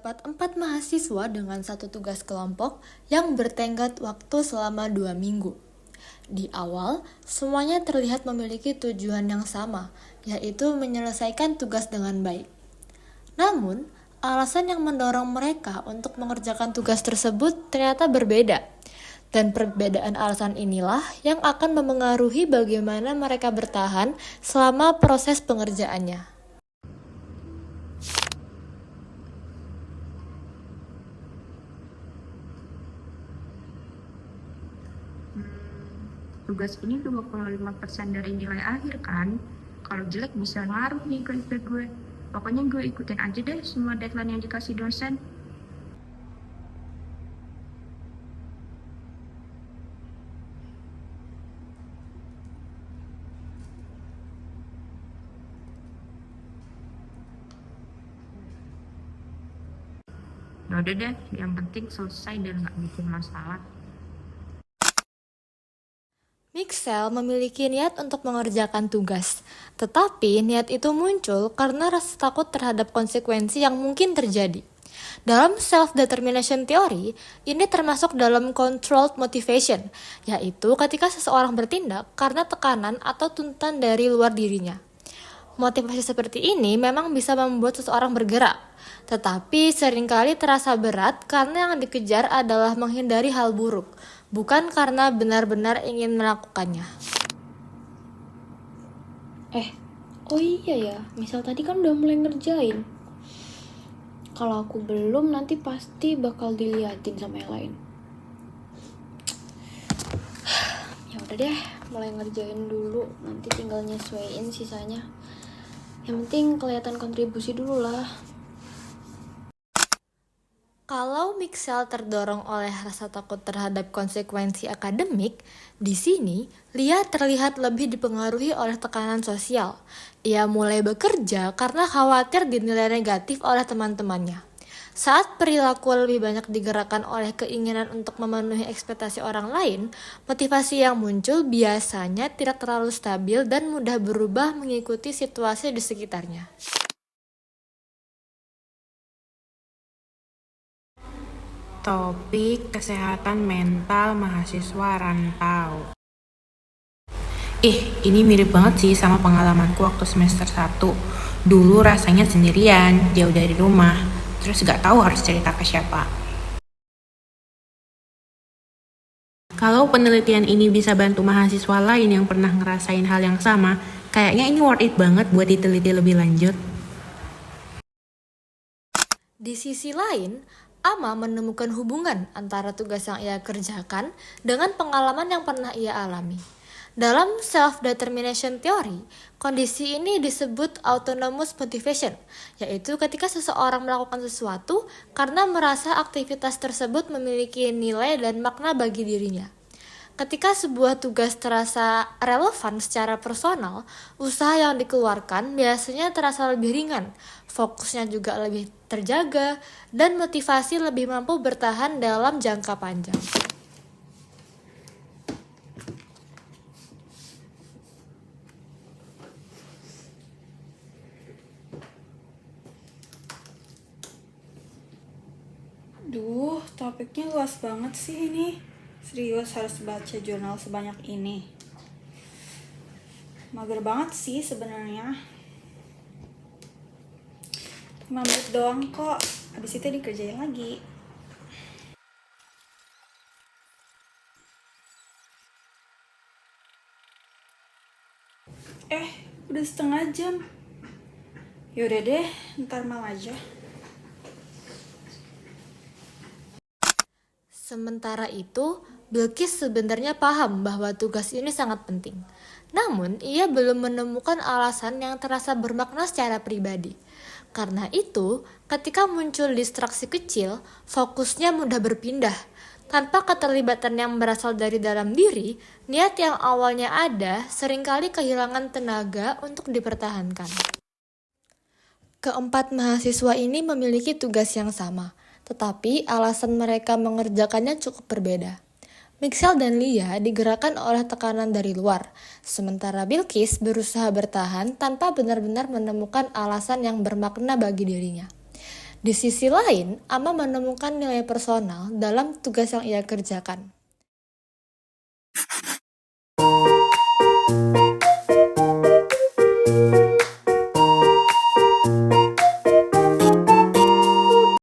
terdapat 4 mahasiswa dengan satu tugas kelompok yang bertenggat waktu selama 2 minggu. Di awal, semuanya terlihat memiliki tujuan yang sama, yaitu menyelesaikan tugas dengan baik. Namun, alasan yang mendorong mereka untuk mengerjakan tugas tersebut ternyata berbeda. Dan perbedaan alasan inilah yang akan memengaruhi bagaimana mereka bertahan selama proses pengerjaannya. Tugas ini 25% dari nilai akhir kan? Kalau jelek bisa ngaruh nih ke IP gue. Pokoknya gue ikutin aja deh semua deadline yang dikasih dosen. Ya udah deh, yang penting selesai dan nggak bikin masalah. Mixel memiliki niat untuk mengerjakan tugas, tetapi niat itu muncul karena rasa takut terhadap konsekuensi yang mungkin terjadi. Dalam self-determination theory, ini termasuk dalam controlled motivation, yaitu ketika seseorang bertindak karena tekanan atau tuntutan dari luar dirinya. Motivasi seperti ini memang bisa membuat seseorang bergerak, tetapi seringkali terasa berat karena yang dikejar adalah menghindari hal buruk, bukan karena benar-benar ingin melakukannya. Oh iya ya, misal tadi kan udah mulai ngerjain. Kalau aku belum, nanti pasti bakal diliatin sama yang lain. Ya udah deh, mulai ngerjain dulu, nanti tinggal nyesuaiin sisanya. Yang penting kelihatan kontribusi dulu lah. Kalau Mixel terdorong oleh rasa takut terhadap konsekuensi akademik, di sini Lia terlihat lebih dipengaruhi oleh tekanan sosial. Ia mulai bekerja karena khawatir dinilai negatif oleh teman-temannya. Saat perilaku lebih banyak digerakkan oleh keinginan untuk memenuhi ekspektasi orang lain, motivasi yang muncul biasanya tidak terlalu stabil dan mudah berubah mengikuti situasi di sekitarnya. Topik kesehatan mental mahasiswa rantau. Ini mirip banget sih sama pengalamanku waktu semester 1. Dulu rasanya sendirian, jauh dari rumah, terus gak tahu harus cerita ke siapa. Kalau penelitian ini bisa bantu mahasiswa lain yang pernah ngerasain hal yang sama, kayaknya ini worth it banget buat diteliti lebih lanjut. Di sisi lain, Ama menemukan hubungan antara tugas yang ia kerjakan dengan pengalaman yang pernah ia alami. Dalam self-determination theory, kondisi ini disebut autonomous motivation, yaitu ketika seseorang melakukan sesuatu karena merasa aktivitas tersebut memiliki nilai dan makna bagi dirinya. Ketika sebuah tugas terasa relevan secara personal, usaha yang dikeluarkan biasanya terasa lebih ringan, fokusnya juga lebih terjaga, dan motivasi lebih mampu bertahan dalam jangka panjang. Duh, topiknya luas banget sih ini. Serius harus baca jurnal sebanyak ini. Mager banget sih sebenarnya. 5 menit doang kok. Habis itu dikerjain lagi. Udah setengah jam. Yaudah deh, ntar malam aja. Sementara itu, Bilqis sebenarnya paham bahwa tugas ini sangat penting. Namun, ia belum menemukan alasan yang terasa bermakna secara pribadi. Karena itu, ketika muncul distraksi kecil, fokusnya mudah berpindah. Tanpa keterlibatan yang berasal dari dalam diri, niat yang awalnya ada seringkali kehilangan tenaga untuk dipertahankan. Keempat mahasiswa ini memiliki tugas yang sama, tetapi alasan mereka mengerjakannya cukup berbeda. Mixel dan Lia digerakkan oleh tekanan dari luar, sementara Bilqis berusaha bertahan tanpa benar-benar menemukan alasan yang bermakna bagi dirinya. Di sisi lain, Ama menemukan nilai personal dalam tugas yang ia kerjakan.